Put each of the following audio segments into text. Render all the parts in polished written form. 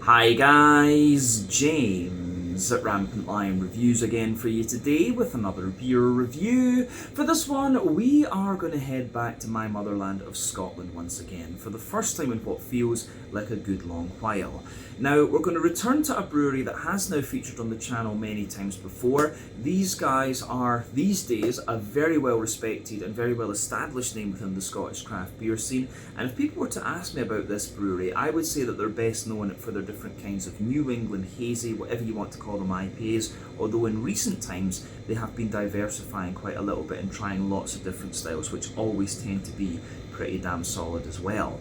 Hi guys, James at Rampant Lion Reviews again for you today with another beer review. For this one, we are going to head back to my motherland of Scotland once again for the first time in what feels like a good long while. Now, we're going to return to a brewery that has now featured on the channel many times before. These guys are, these days, a very well respected and very well established name within the Scottish craft beer scene. And if people were to ask me about this brewery, I would say that they're best known for their different kinds of New England hazy, whatever you want to call them, IPAs, although in recent times they have been diversifying quite a little bit and trying lots of different styles, which always tend to be pretty damn solid as well.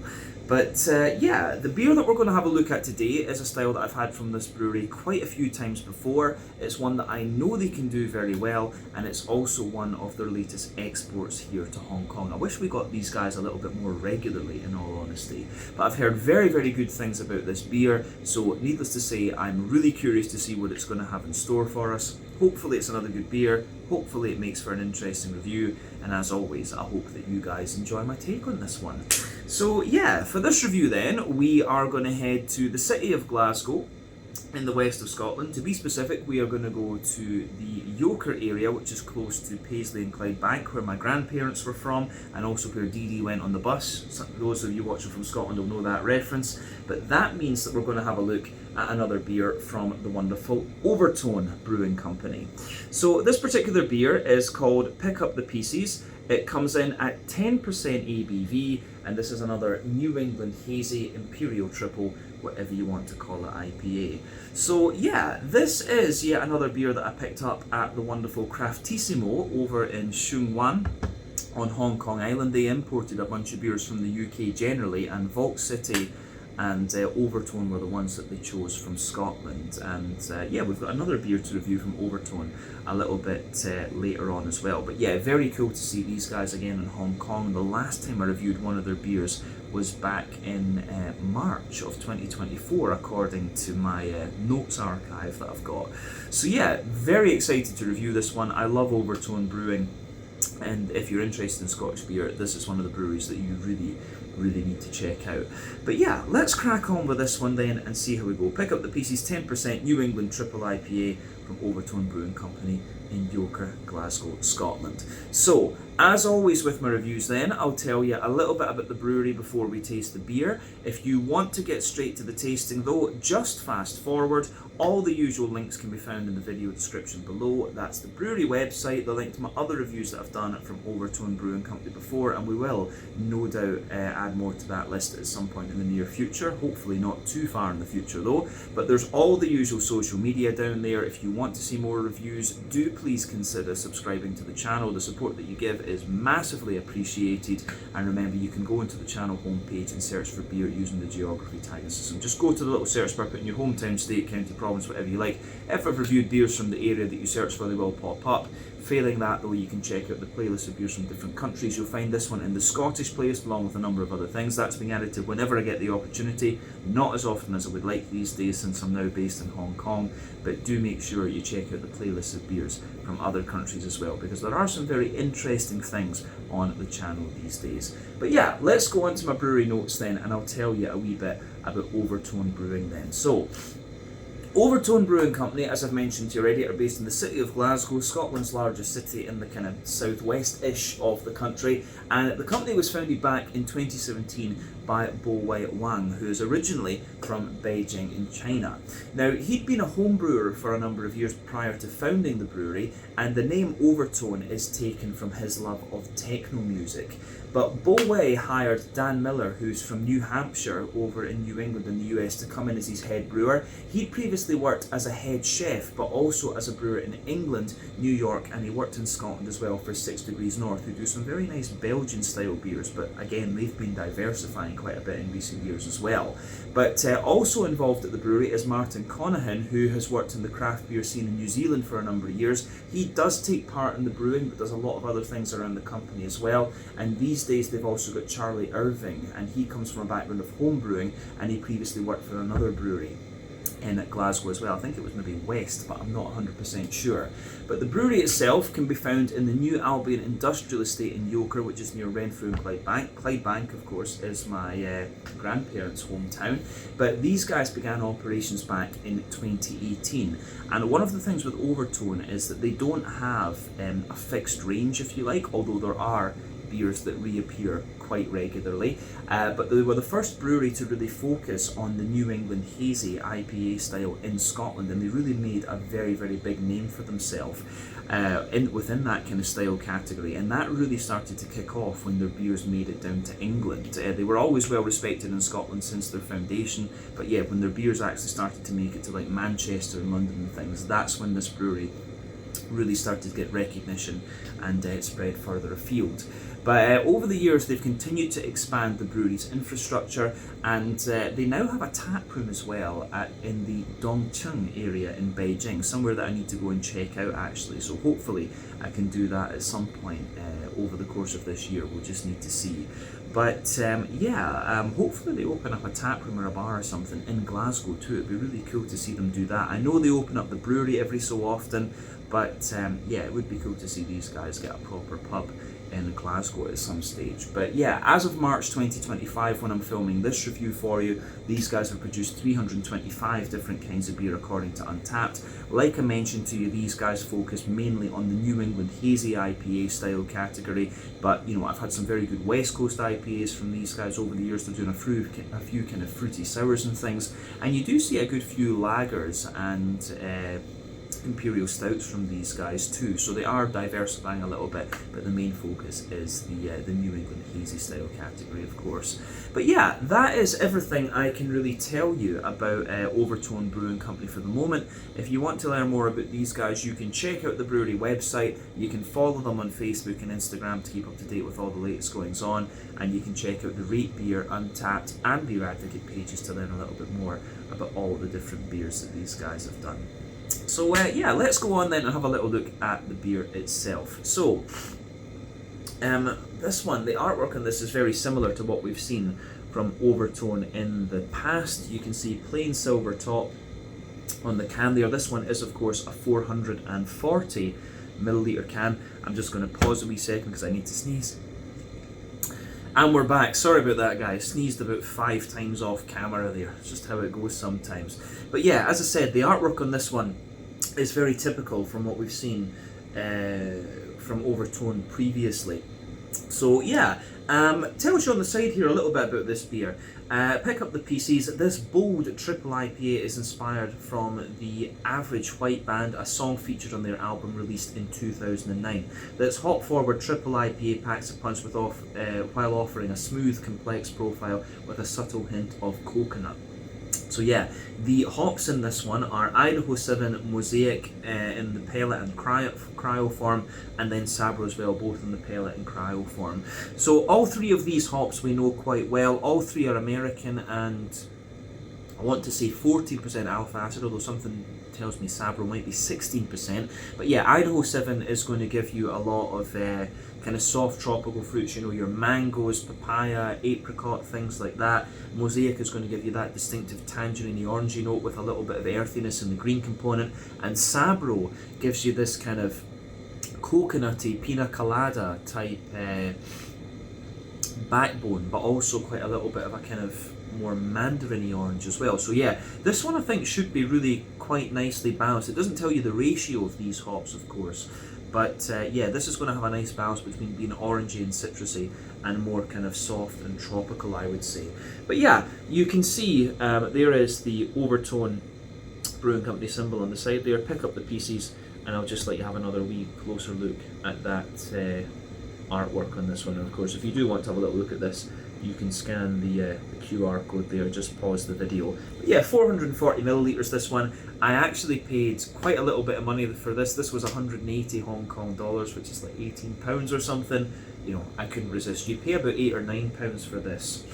But yeah, the beer that we're going to have a look at today is a style that I've had from this brewery quite a few times before. It's one that I know they can do very well, and it's also one of their latest exports here to Hong Kong. I wish we got these guys a little bit more regularly, in all honesty. But I've heard very, very good things about this beer, so needless to say, I'm really curious to see what it's going to have in store for us. Hopefully it's another good beer, hopefully it makes for an interesting review, and as always, I hope that you guys enjoy my take on this one. So yeah, for this review then, we are going to head to the city of Glasgow in the west of Scotland. To be specific, we are going to go to the Yoker area, which is close to Paisley and Clydebank, where my grandparents were from, and also where Dee Dee went on the bus. So those of you watching from Scotland will know that reference. But that means that we're going to have a look at another beer from the wonderful Overtone Brewing Company. So this particular beer is called Pick Up the Pieces. It comes in at 10% ABV, and this is another New England Hazy Imperial Triple, whatever you want to call it, IPA. So yeah, this is yet another beer that I picked up at the wonderful Craftissimo over in Sheung Wan on Hong Kong Island. They imported a bunch of beers from the UK generally, and Vault City and Overtone were the ones that they chose from Scotland. And yeah, we've got another beer to review from Overtone a little bit later on as well. But yeah, very cool to see these guys again in Hong Kong. The last time I reviewed one of their beers was back in March of 2024, according to my notes archive that I've got. So yeah, very excited to review this one. I love Overtone Brewing, and if you're interested in Scottish beer, this is one of the breweries that you really need to check out. But yeah, let's crack on with this one then and see how we go. Pick Up the Pieces, 10% New England Triple IPA from Overtone Brewing Company in Yoker, Glasgow, Scotland. So, as always with my reviews then, I'll tell you a little bit about the brewery before we taste the beer. If you want to get straight to the tasting though, just fast forward. All the usual links can be found in the video description below. That's the brewery website, the link to my other reviews that I've done from Overtone Brewing Company before, and we will no doubt add more to that list at some point in the near future, hopefully not too far in the future though. But there's all the usual social media down there. If you want to see more reviews, do please consider subscribing to the channel. The support that you give is massively appreciated, and remember, you can go into the channel homepage and search for beer using the geography tagging system. Just go to the little search bar, put in your hometown, state, county, province, whatever you like. If I've reviewed beers from the area that you search for, they will pop up. Failing that though, you can check out the playlist of beers from different countries. You'll find this one in the Scottish playlist along with a number of other things. That's being added to whenever I get the opportunity, not as often as I would like these days since I'm now based in Hong Kong, but do make sure you check out the playlist of beers from other countries as well, because there are some very interesting things on the channel these days. But yeah, let's go on to my brewery notes then, and I'll tell you a wee bit about Overtone Brewing then. So, Overtone Brewing Company, as I've mentioned to you already, are based in the city of Glasgow, Scotland's largest city in the kind of southwest-ish of the country, and the company was founded back in 2017 by Bo Wei Wang, who is originally from Beijing in China. Now, he'd been a home brewer for a number of years prior to founding the brewery, and the name Overtone is taken from his love of techno music. But Bo Wei hired Dan Miller, who's from New Hampshire over in New England in the US, to come in as his head brewer. He'd previously worked as a head chef, but also as a brewer in England, New York, and he worked in Scotland as well for 6 Degrees North, who do some very nice Belgian style beers, but again, they've been diversifying quite a bit in recent years as well. But also involved at the brewery is Martin Conahan, who has worked in the craft beer scene in New Zealand for a number of years. He does take part in the brewing, but does a lot of other things around the company as well. And these days they've also got Charlie Irving, and he comes from a background of home brewing, and he previously worked for another brewery. in Glasgow as well. I think it was maybe west, but I'm not 100% sure. But the brewery itself can be found in the New Albion Industrial Estate in Yoker, which is near Renfrew and Clydebank. Clydebank, of course, is my grandparents' hometown. But these guys began operations back in 2018. And one of the things with Overtone is that they don't have a fixed range, if you like, although there are beers that reappear quite regularly, but they were the first brewery to really focus on the New England hazy IPA style in Scotland, and they really made a very, very big name for themselves within that kind of style category, and that really started to kick off when their beers made it down to England. They were always well respected in Scotland since their foundation, but yeah, when their beers actually started to make it to like Manchester and London and things, that's when this brewery really started to get recognition and it spread further afield. But over the years, they've continued to expand the brewery's infrastructure, and they now have a tap room as well in the Dongcheng area in Beijing, somewhere that I need to go and check out actually. So hopefully I can do that at some point over the course of this year. We'll just need to see. But hopefully they open up a tap room or a bar or something in Glasgow too. It'd be really cool to see them do that. I know they open up the brewery every so often, but it would be cool to see these guys get a proper pub in Glasgow at some stage. But yeah, as of March 2025, when I'm filming this review for you, these guys have produced 325 different kinds of beer according to Untappd. Like I mentioned to you, these guys focus mainly on the New England hazy IPA style category, but you know, I've had some very good West Coast IPAs from these guys over the years. They're doing a few kind of fruity sours and things, and you do see a good few lagers and imperial stouts from these guys too, so they are diversifying a little bit, but the main focus is the New England hazy style category, of course. But yeah, that is everything I can really tell you about Overtone Brewing Company for the moment. If you want to learn more about these guys, you can check out the brewery website, you can follow them on Facebook and Instagram to keep up to date with all the latest goings on, and you can check out the Rate Beer, Untappd and Beer Advocate pages to learn a little bit more about all the different beers that these guys have done. So let's go on then and have a little look at the beer itself. So this one, the artwork on this is very similar to what we've seen from Overtone in the past. You can see plain silver top on the can there. This one is of course a 440 milliliter can. I'm just going to pause a wee second because I need to sneeze. And we're back. Sorry about that, guys. Sneezed about 5 times off camera there. It's just how it goes sometimes. But yeah, as I said, the artwork on this one is very typical from what we've seen from Overtone previously. So yeah, tells you on the side here a little bit about this beer. Pick up the PCs. This bold triple IPA is inspired from the Average White Band, a song featured on their album released in 2009. This hop-forward triple IPA packs a punch while offering a smooth, complex profile with a subtle hint of coconut. So yeah, the hops in this one are Idaho 7 Mosaic in the pellet and cryo form, and then Sabro as well, both in the pellet and cryo form. So all three of these hops we know quite well. All three are American, and I want to say 14% alpha acid, although something tells me Sabro might be 16%. But yeah, Idaho 7 is going to give you a lot of kind of soft tropical fruits, you know, your mangoes, papaya, apricot, things like that. Mosaic is going to give you that distinctive tangerine orangey note with a little bit of earthiness in the green component. And Sabro gives you this kind of coconutty, pina colada type backbone, but also quite a little bit of a kind of more mandarin-y orange as well. So yeah, this one I think should be really quite nicely balanced. It doesn't tell you the ratio of these hops, of course, but yeah, this is going to have a nice balance between being orangey and citrusy and more kind of soft and tropical, I would say. But yeah, you can see there is the Overtone Brewing Company symbol on the side there. Pick up the PCs, and I'll just let you have another wee closer look at that artwork on this one. And of course, if you do want to have a little look at this, you can scan the QR code there, just pause the video. But yeah, 440 milliliters this one. I actually paid quite a little bit of money for this. This was 180 Hong Kong dollars, which is like 18 pounds or something. You know, I couldn't resist. You pay about 8 or 9 pounds for this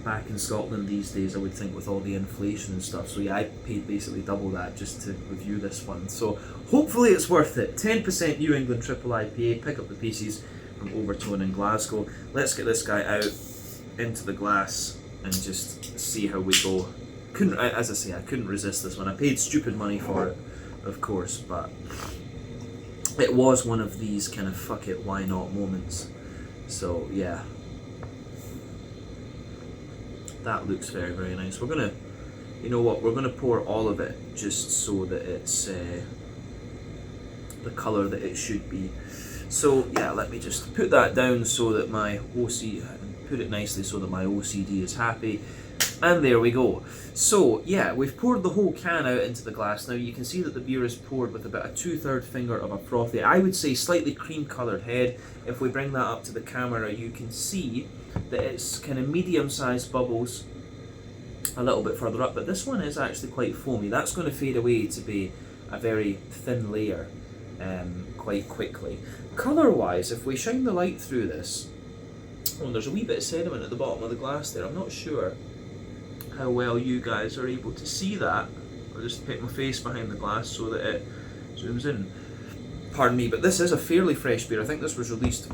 back in Scotland these days, I would think, with all the inflation and stuff. So yeah, I paid basically double that just to review this one. So hopefully it's worth it. 10% New England triple IPA. Pick up the pieces from Overtone in Glasgow. Let's get this guy out into the glass and just see how we go. as I say, I couldn't resist this one. I paid stupid money for it, of course, but it was one of these kind of fuck it, why not moments. So yeah, that looks very, very nice. We're gonna, you know what, we're gonna pour all of it just so that it's the colour that it should be. So yeah, let me just put that down so that my put it nicely so that my OCD is happy. And there we go. So yeah, we've poured the whole can out into the glass. Now you can see that the beer is poured with about a 2/3 finger of a frothy, I would say slightly cream coloured head. If we bring that up to the camera, you can see that it's kind of medium-sized bubbles a little bit further up, but this one is actually quite foamy. That's going to fade away to be a very thin layer quite quickly. Colour-wise, if we shine the light through this, oh, there's a wee bit of sediment at the bottom of the glass there. I'm not sure how well you guys are able to see that. I'll just put my face behind the glass so that it zooms in. Pardon me, but this is a fairly fresh beer. I think this was released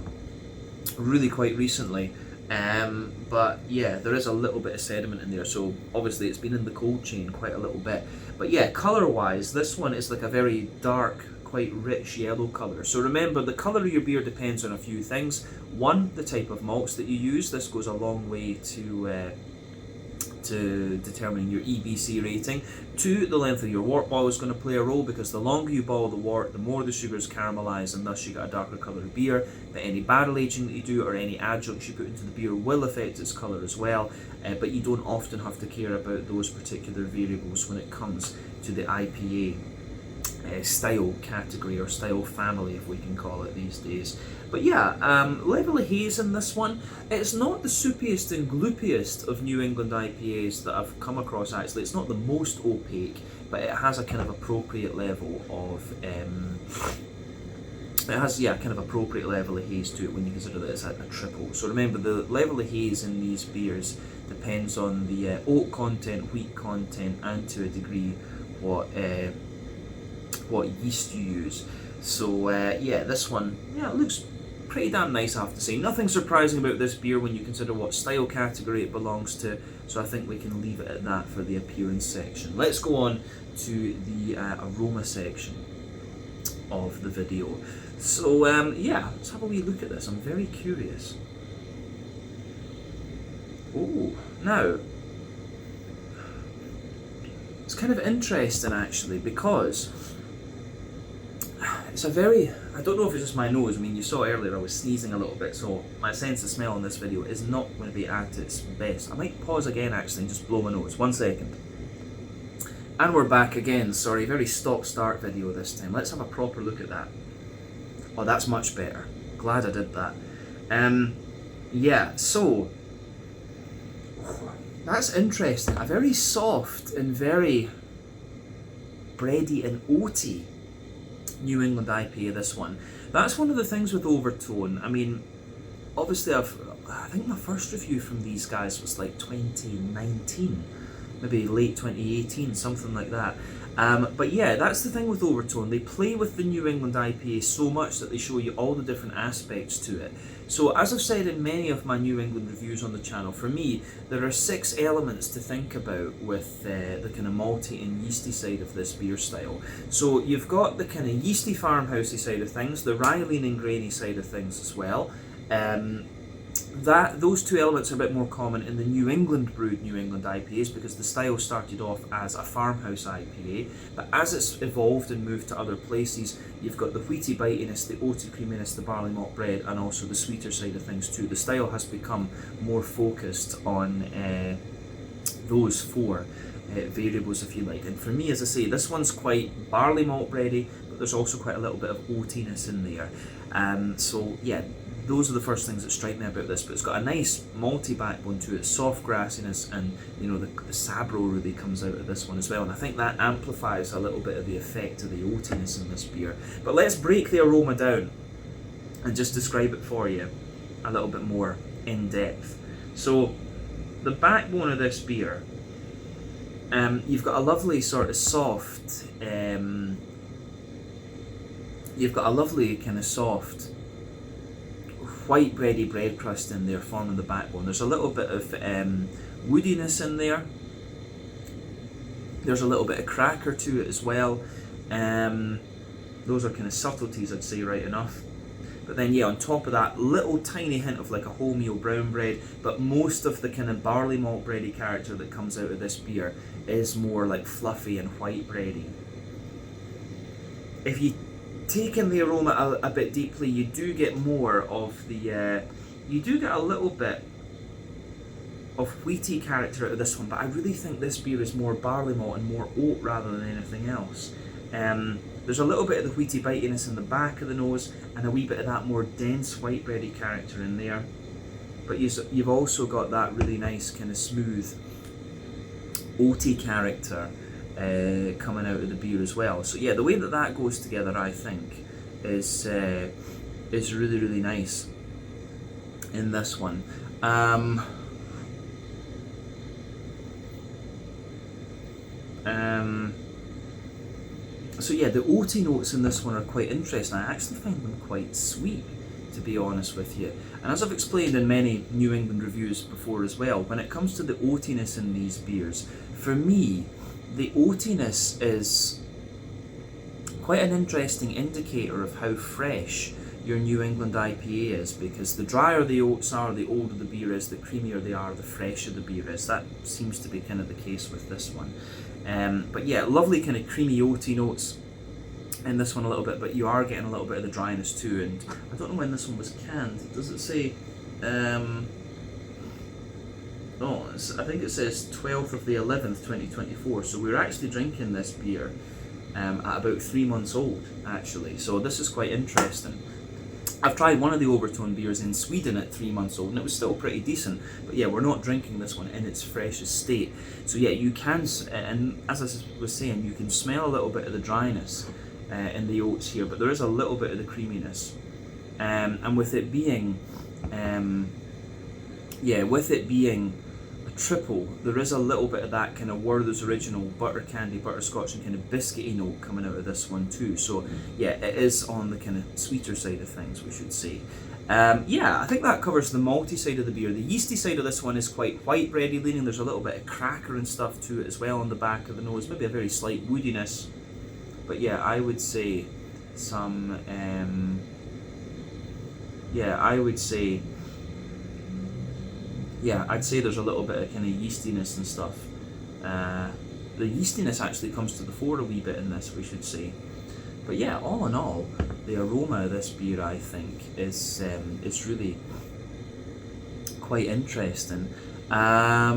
really quite recently. But yeah, there is a little bit of sediment in there, so obviously it's been in the cold chain quite a little bit. But yeah, colour-wise, this one is like a very dark, quite rich yellow colour. So remember, the colour of your beer depends on a few things. One, the type of malts that you use. This goes a long way to determining your EBC rating. Two, the length of your wort boil is going to play a role, because the longer you boil the wort, the more the sugars caramelise, and thus you get a darker coloured beer. But any barrel aging that you do or any adjuncts you put into the beer will affect its colour as well, but you don't often have to care about those particular variables when it comes to the IPA style category, or style family if we can call it these days. But yeah, level of haze in this one, it's not the soupiest and gloopiest of New England IPAs that I've come across actually. It's not the most opaque, but it has a kind of appropriate level of appropriate level of haze to it when you consider that it's a triple. So remember, the level of haze in these beers depends on the oat content, wheat content, and to a degree what yeast you use. So yeah, this one, yeah, it looks pretty damn nice, I have to say. Nothing surprising about this beer when you consider what style category it belongs to, so I think we can leave it at that for the appearance section. Let's go on to the aroma section of the video. So yeah, let's have a wee look at this. I'm very curious. Oh, now it's kind of interesting actually, because it's a very, I don't know if it's just my nose. I mean, you saw earlier I was sneezing a little bit, so my sense of smell in this video is not going to be at its best. I might pause again actually and just blow my nose. 1 second. And we're back again. Sorry, very stop-start video this time. Let's have a proper look at that. Oh, that's much better. Glad I did that. Yeah, so that's interesting. A very soft and very bready and oaty New England IPA, this one. That's one of the things with Overtone. I mean, obviously I think my first review from these guys was like 2019, maybe late 2018, something like that. But yeah, that's the thing with Overtone. They play with the New England IPA so much that they show you all the different aspects to it. So as I've said in many of my New England reviews on the channel, for me, there are 6 elements to think about with the kind of malty and yeasty side of this beer style. So you've got the kind of yeasty farmhousey side of things, the rye leaning grainy side of things as well. Those 2 elements are a bit more common in the New England brewed New England IPAs, because the style started off as a farmhouse IPA, but as it's evolved and moved to other places, you've got the wheaty bitiness, the oaty creaminess, the barley malt bread, and also the sweeter side of things too. The style has become more focused on those 4 variables, if you like. And for me, as I say, this one's quite barley malt bready, but there's also quite a little bit of oatiness in there. So yeah, those are the first things that strike me about this, but it's got a nice malty backbone to it, soft grassiness, and you know, the sabro really comes out of this one as well, and I think that amplifies a little bit of the effect of the oatiness in this beer. But let's break the aroma down and just describe it for you a little bit more in depth. So the backbone of this beer, you've got a lovely sort of soft, you've got a lovely kind of soft white bready bread crust in there forming the backbone. There's a little bit of woodiness in there, There's a little bit of cracker to it as well. Those are kind of subtleties, I'd say, right enough. But then, yeah, on top of that, little tiny hint of like a wholemeal brown bread, but most of the kind of barley malt bready character that comes out of this beer is more like fluffy and white bready. If you take in the aroma a bit deeply, you do get more of the, you do get a little bit of wheaty character out of this one, but I really think this beer is more barley malt and more oat rather than anything else. There's a little bit of the wheaty bitiness in the back of the nose and a wee bit of that more dense white bready character in there. But you've also got that really nice kind of smooth oaty character coming out of the beer as well. So yeah, the way that goes together, I think, is really, really nice in this one. So yeah, the oaty notes in this one are quite interesting. I actually find them quite sweet, to be honest with you. And as I've explained in many New England reviews before as well, when it comes to the oatiness in these beers, for me, the oatiness is quite an interesting indicator of how fresh your New England IPA is, because the drier the oats are, the older the beer is, the creamier they are, the fresher the beer is. That seems to be kind of the case with this one. But yeah, lovely kind of creamy oaty notes in this one a little bit, but you are getting a little bit of the dryness too. And I don't know when this one was canned. Does it say? Oh, I think it says 12th of the 11th, 2024. So we're actually drinking this beer at about 3 months old, actually. So this is quite interesting. I've tried one of the Overtone beers in Sweden at 3 months old and it was still pretty decent, but yeah, we're not drinking this one in its freshest state. So yeah, you can, and as I was saying, you can smell a little bit of the dryness in the oats here, but there is a little bit of the creaminess. And with it being, a triple, there is a little bit of that kind of Werther's Original butter candy, butterscotch and kind of biscuity note coming out of this one too. So yeah, it is on the kind of sweeter side of things, we should say. Yeah, I think that covers the malty side of the beer. The yeasty side of this one is quite white bready leaning. There's a little bit of cracker and stuff to it as well on the back of the nose, maybe a very slight woodiness. But yeah, I would say some, I'd say there's a little bit of kind of yeastiness and stuff. The yeastiness actually comes to the fore a wee bit in this, we should say. But yeah, all in all, the aroma of this beer, I think, is really quite interesting. Yeah,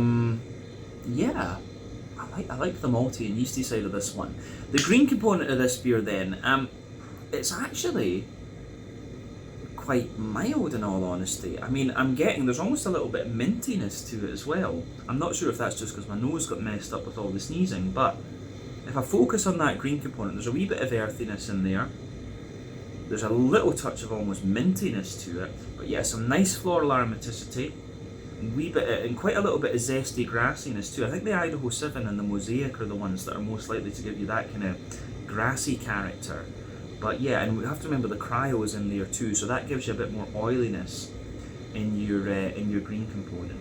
I like the malty and yeasty side of this one. The green component of this beer then, it's actually quite mild in all honesty. I mean, there's almost a little bit of mintiness to it as well. I'm not sure if that's just because my nose got messed up with all the sneezing, but if I focus on that green component, there's a wee bit of earthiness in there. There's a little touch of almost mintiness to it, but yeah, some nice floral aromaticity, and quite a little bit of zesty grassiness too. I think the Idaho 7 and the Mosaic are the ones that are most likely to give you that kind of grassy character. But yeah, and we have to remember the cryo is in there too, so that gives you a bit more oiliness in your green component.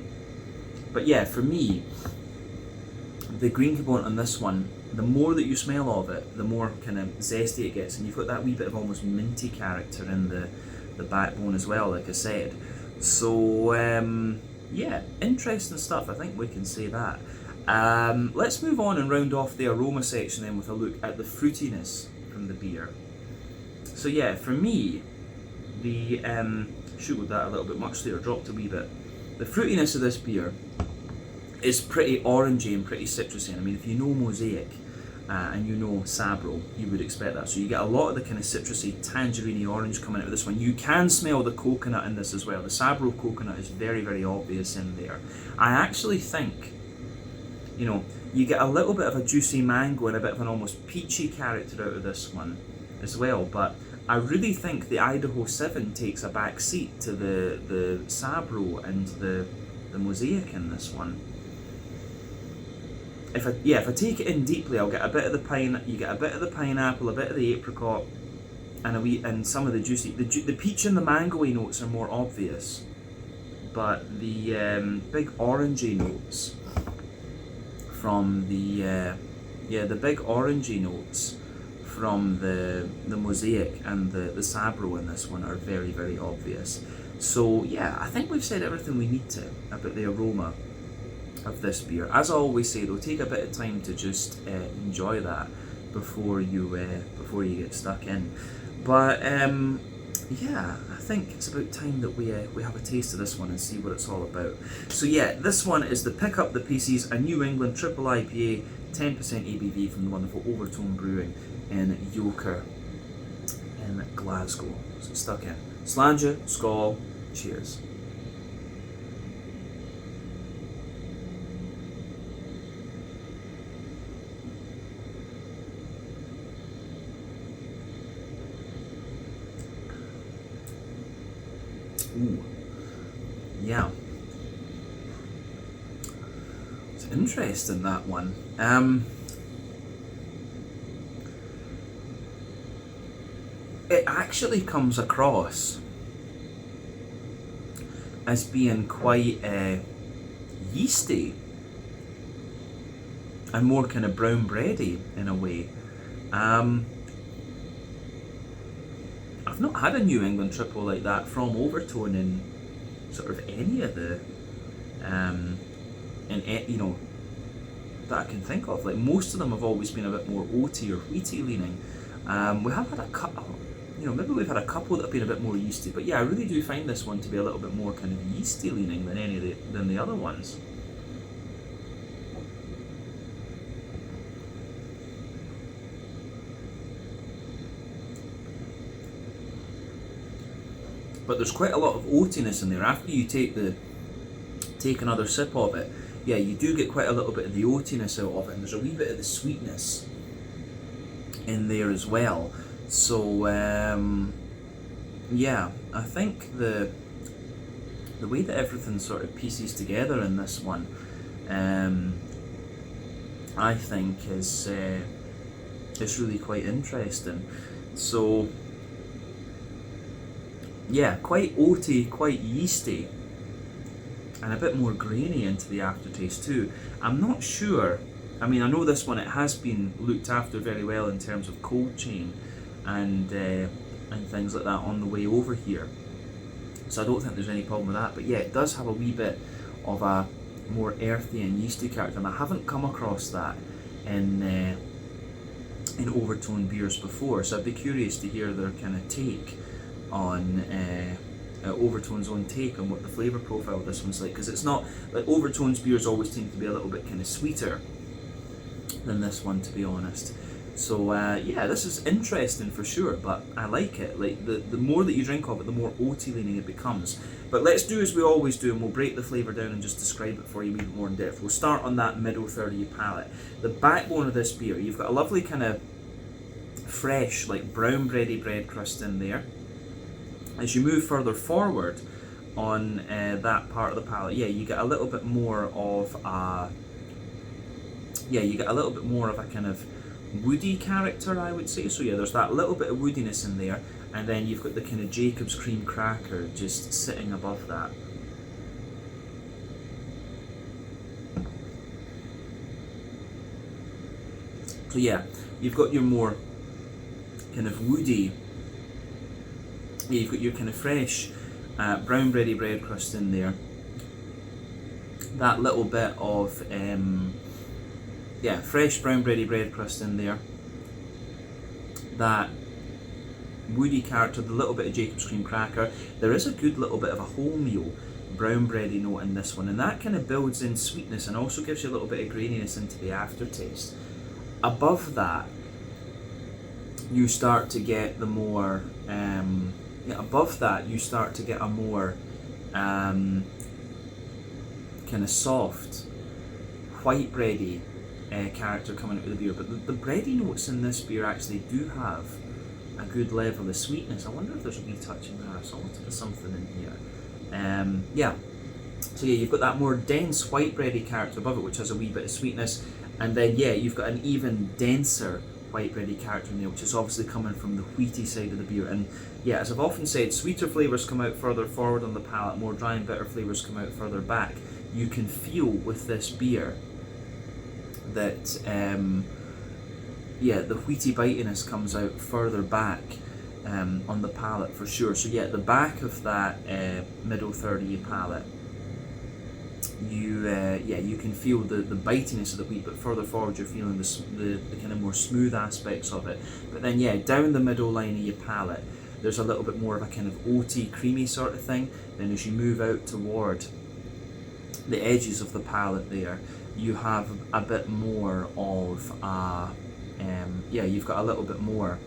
But yeah, for me, the green component on this one, the more that you smell of it, the more kind of zesty it gets, and you've got that wee bit of almost minty character in the backbone as well, like I said. So yeah, interesting stuff, I think we can say that. Let's move on and round off the aroma section then with a look at the fruitiness from the beer. So yeah, for me, the sugared that a little bit much there, dropped a wee bit. The fruitiness of this beer is pretty orangey and pretty citrusy. I mean, if you know Mosaic and you know Sabro, you would expect that. So you get a lot of the kind of citrusy, tangerine orange coming out of this one. You can smell the coconut in this as well. The Sabro coconut is very, very obvious in there. I actually think, you get a little bit of a juicy mango and a bit of an almost peachy character out of this one as well, but I really think the Idaho 7 takes a back seat to the Sabro and the Mosaic in this one. If I take it in deeply, I'll get a bit of the pineapple, a bit of the apricot, and some of the juicy, the peach and the mango-y notes are more obvious, but the big orangey notes from the yeah, the big orangey notes from the Mosaic and the Sabro in this one are very, very obvious. So yeah, I think we've said everything we need to about the aroma of this beer. As I always say though, take a bit of time to just enjoy that before you get stuck in. But yeah, I think it's about time that we have a taste of this one and see what it's all about. So yeah, this one is the Pick Up the Pieces, a New England triple IPA, 10% ABV from the wonderful Overtone Brewing in Yoker in Glasgow. So stuck in. Slàinte, skål, cheers. Ooh, yeah. It's interesting, that one. It actually comes across as being quite yeasty and more kind of brown bready in a way. I've not had a New England triple like that from Overtone in sort of any of the that I can think of. Like, most of them have always been a bit more oaty or wheaty leaning. We have had a couple, maybe we've had a couple that have been a bit more yeasty, but yeah, I really do find this one to be a little bit more kind of yeasty leaning than the other ones. But there's quite a lot of oatiness in there. After you take another sip of it, yeah, you do get quite a little bit of the oatiness out of it, and there's a wee bit of the sweetness in there as well. So yeah, I think the way that everything sort of pieces together in this one, I think is really quite interesting. So yeah, quite oaty, quite yeasty, and a bit more grainy into the aftertaste too. I'm not sure. I mean, I know this one, it has been looked after very well in terms of cold chain and things like that on the way over here. So I don't think there's any problem with that. But yeah, it does have a wee bit of a more earthy and yeasty character, and I haven't come across that in Overtone beers before. So I'd be curious to hear their kind of take on Overtone's own take on what the flavour profile of this one's like, because it's not like Overtone's beers always seem to be a little bit kind of sweeter than this one, to be honest. So yeah, this is interesting for sure, but I like it. Like, the more that you drink of it, the more oaty leaning it becomes. But let's do as we always do, and we'll break the flavour down and just describe it for you a bit more in depth. We'll start on that middle third of your palate. The backbone of this beer, you've got a lovely kind of fresh, like brown bready bread crust in there. As you move further forward on that part of the palate, yeah, you get a little bit more of a kind of woody character, I would say. So yeah, there's that little bit of woodiness in there, and then you've got the kind of Jacob's cream cracker just sitting above that. So yeah, you've got your more kind of woody, you've got your kind of fresh brown bready bread crust in there, that little bit of fresh brown bready bread crust in there, that woody character, the little bit of Jacob's cream cracker. There is a good little bit of a wholemeal brown bready note in this one, and that kind of builds in sweetness and also gives you a little bit of graininess into the aftertaste. Above that, you start to get the more above that you start to get a more kind of soft white bready character coming out of the beer, but the bready notes in this beer actually do have a good level of sweetness. I wonder if there's a wee touch in there, so I'll put something in here. Yeah, so yeah, you've got that more dense white bready character above it, which has a wee bit of sweetness, and then yeah, you've got an even denser white bready character in there, which is obviously coming from the wheaty side of the beer. And yeah, as I've often said, sweeter flavours come out further forward on the palate, more dry and bitter flavours come out further back. You can feel with this beer that yeah, the wheaty bitiness comes out further back on the palate for sure. So yeah, the back of that middle third of your palate, you can feel the bitiness of the wheat, but further forward you're feeling the kind of more smooth aspects of it. But then yeah, down the middle line of your palate, there's a little bit more of a kind of oaty, creamy sort of thing. Then as you move out toward the edges of the palate there, you have a bit more of you've got a little bit more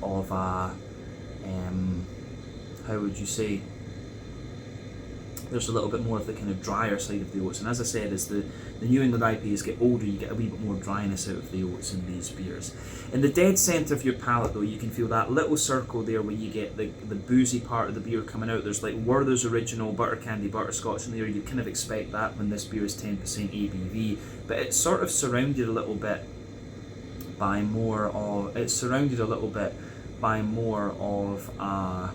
of a how would you say, there's a little bit more of the kind of drier side of the oats. And as I said, as the New England IPAs get older, you get a wee bit more dryness out of the oats in these beers. In the dead centre of your palate though, you can feel that little circle there where you get the boozy part of the beer coming out. There's like Werther's Original, butter candy, butterscotch in there. You kind of expect that when this beer is 10% ABV, but it's sort of surrounded a little bit by more of a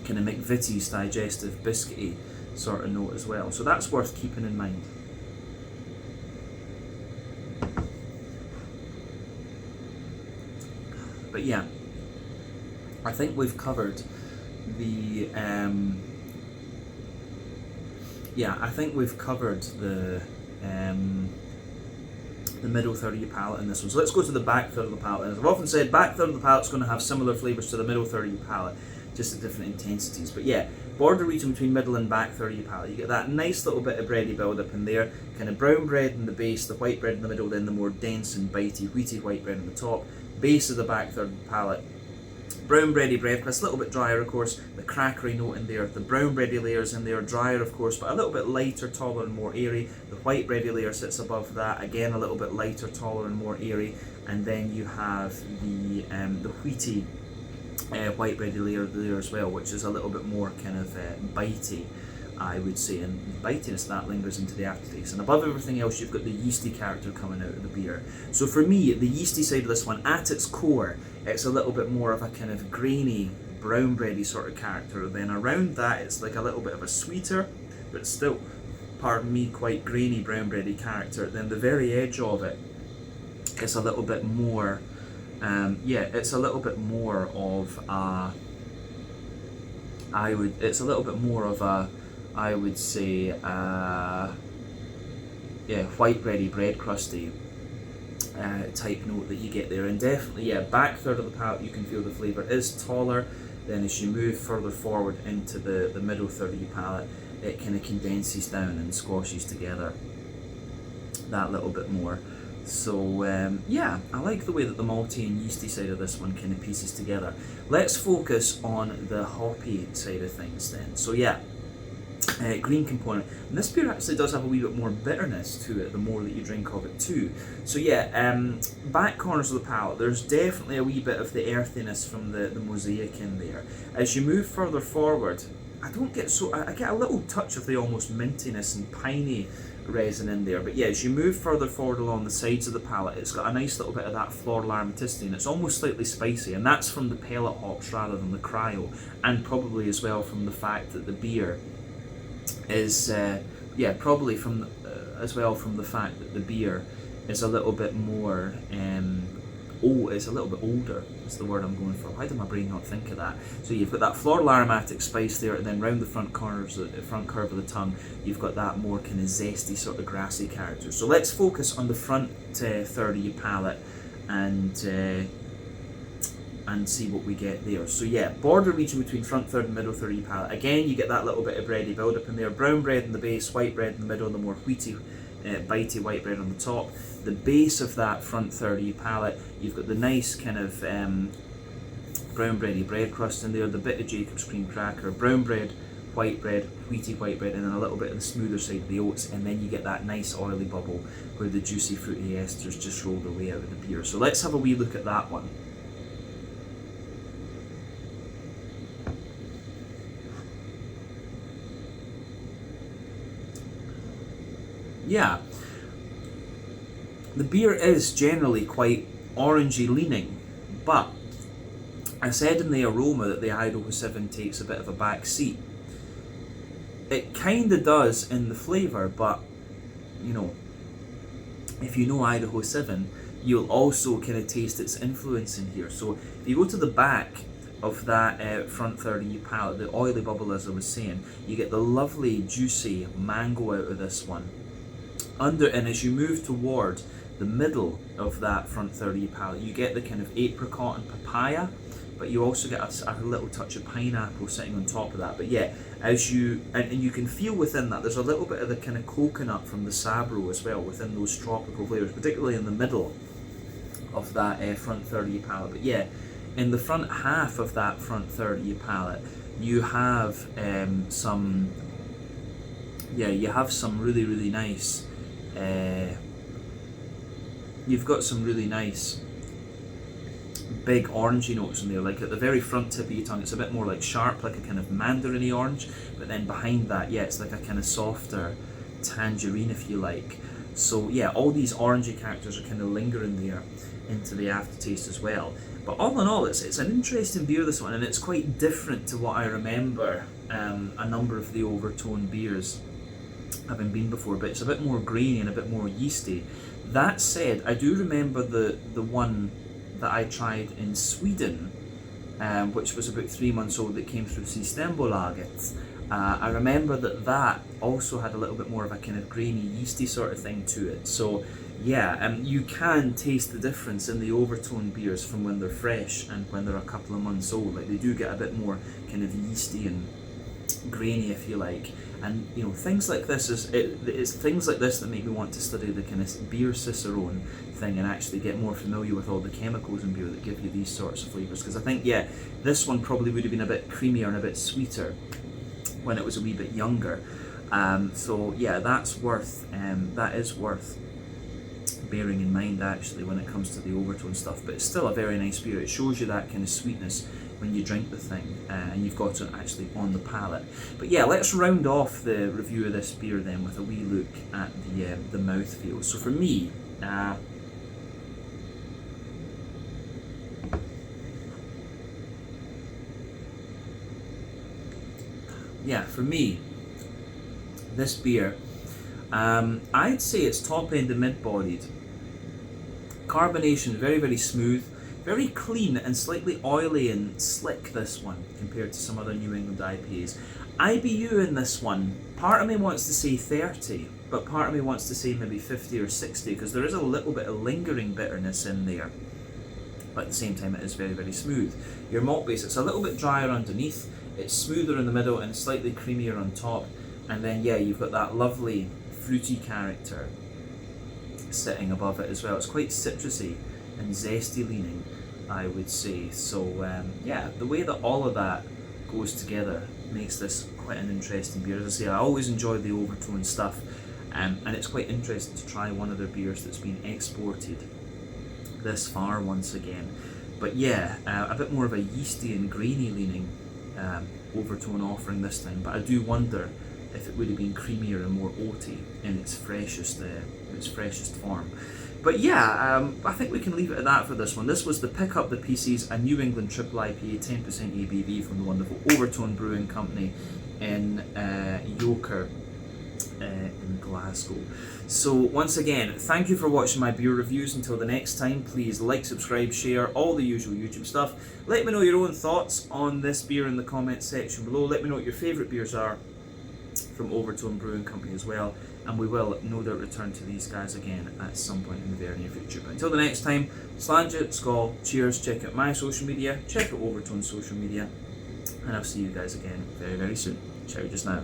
kind of McVitie's digestive biscuity sort of note as well. So that's worth keeping in mind. But yeah, I think we've covered the middle third of your palate in this one. So let's go to the back third of the palate. And as I've often said, back third of the palate is going to have similar flavours to the middle third of your palate, just at different intensities. But yeah, border region between middle and back third of your palate, you get that nice little bit of bready build up in there, kind of brown bread in the base, the white bread in the middle, then the more dense and bitey wheaty white bread on the top. Base of the back third of the palate, brown bready bread crust, a little bit drier of course, the crackery note in there, the brown bready layers in there, drier of course, but a little bit lighter, taller and more airy. The white bready layer sits above that, again a little bit lighter, taller and more airy. And then you have the wheaty white bready layer there as well, which is a little bit more kind of bitey, I would say, and the bitiness that lingers into the aftertaste. And above everything else, you've got the yeasty character coming out of the beer. So for me, the yeasty side of this one, at its core, it's a little bit more of a kind of grainy, brown bready sort of character. Then around that, it's like a little bit of a sweeter, but still, pardon me, quite grainy brown bready character. Then the very edge of it is a little bit more. It's a little bit more of a. It's a little bit more of a. I would say, white bready, bread crusty type note that you get there. And definitely, back third of the palate, you can feel the flavour is taller. Then as you move further forward into the middle third of your palate, it kind of condenses down and squashes together that little bit more. So I like the way that the malty and yeasty side of this one kind of pieces together. Let's focus on the hoppy side of things then. So green component, and this beer actually does have a wee bit more bitterness to it the more that you drink of it too. So back corners of the palate, there's definitely a wee bit of the earthiness from the mosaic in there. As you move further forward, I get a little touch of the almost mintiness and piney resin in there, but as you move further forward along the sides of the palate, it's got a nice little bit of that floral aromaticity, and it's almost slightly spicy, and that's from the pellet hops rather than the cryo, and probably as well from the fact that the beer is probably from as well from the fact that the beer is a little bit more it's a little bit older. That's the word I'm going for. Why did my brain not think of that? So you've got that floral aromatic spice there, and then round the front curve of the tongue, you've got that more kind of zesty sort of grassy character. So let's focus on the front third of your palate and see what we get there. So border region between front third and middle third of your palate. Again, you get that little bit of bready build up in there. Brown bread in the base, white bread in the middle, and the more wheaty, bitey white bread on the top. The base of that front third of your palate, you've got the nice kind of brown bready bread crust in there, the bit of Jacob's cream cracker, brown bread, white bread, wheaty white bread, and then a little bit of the smoother side of the oats, and then you get that nice oily bubble where the juicy fruity esters just roll their way out of the beer. So let's have a wee look at that one. The beer is generally quite orangey leaning, but I said in the aroma that the Idaho 7 takes a bit of a back seat. It kind of does in the flavour, but if you know Idaho 7, you'll also kind of taste its influence in here. So if you go to the back of that front third of your palate, the oily bubble, as I was saying, you get the lovely juicy mango out of this one. And as you move toward the middle of that front third of your palate, you get the kind of apricot and papaya, but you also get a little touch of pineapple sitting on top of that. But yeah, as you and you can feel within that, there's a little bit of the kind of coconut from the Sabro as well within those tropical flavors, particularly in the middle of that front third of your palate. But yeah, in the front half of that front third of your palate, you have some really nice. You've got some really nice big orangey notes in there. Like at the very front tip of your tongue, it's a bit more like sharp, like a kind of mandarin-y orange. But then behind that, yeah, it's like a kind of softer tangerine, if you like. So yeah, all these orangey characters are kind of lingering there into the aftertaste as well. But all in all, it's an interesting beer, this one, and it's quite different to what I remember a number of the Overtone beers having been before, but it's a bit more grainy and a bit more yeasty. That said, I do remember the one that I tried in Sweden, which was about 3 months old, that came through Systembolaget. I remember that also had a little bit more of a kind of grainy, yeasty sort of thing to it. So yeah, you can taste the difference in the Overtone beers from when they're fresh and when they're a couple of months old. Like they do get a bit more kind of yeasty and grainy, if you like. And you know, things like this it's things like this that make me want to study the kind of beer cicerone thing and actually get more familiar with all the chemicals in beer that give you these sorts of flavors. Because I think, yeah, this one probably would have been a bit creamier and a bit sweeter when it was a wee bit younger. So yeah, that is worth bearing in mind actually when it comes to the Overtone stuff. But it's still a very nice beer. It shows you that kind of sweetness when you drink the thing, and you've got it actually on the palate. But yeah, let's round off the review of this beer then with a wee look at the mouthfeel. So for me, this beer, I'd say it's top end and mid-bodied. Carbonation very, very smooth, very clean and slightly oily and slick, this one, compared to some other New England IPAs. IBU in this one, part of me wants to say 30, but part of me wants to say maybe 50 or 60, because there is a little bit of lingering bitterness in there. But at the same time, it is very, very smooth. Your malt base, it's a little bit drier underneath, it's smoother in the middle and slightly creamier on top. And then yeah, you've got that lovely fruity character sitting above it as well. It's quite citrusy and zesty leaning, I would say. So yeah, the way that all of that goes together makes this quite an interesting beer. As I say, I always enjoy the Overtone stuff, and it's quite interesting to try one of their beers that's been exported this far once again. But yeah, a bit more of a yeasty and grainy leaning Overtone offering this time, but I do wonder if it would have been creamier and more oaty in its freshest form. But yeah, I think we can leave it at that for this one. This was the Pick Up the Pieces, a New England triple IPA, 10% ABV from the wonderful Overtone Brewing Company in Yoker in Glasgow. So once again, thank you for watching my beer reviews. Until the next time, please like, subscribe, share, all the usual YouTube stuff. Let me know your own thoughts on this beer in the comments section below. Let me know what your favourite beers are from Overtone Brewing Company as well, and we will no doubt return to these guys again at some point in the very near future. But until the next time, Slàinte, Skål, cheers, check out my social media, check out Overtone's social media, and I'll see you guys again very, very soon. Ciao just now.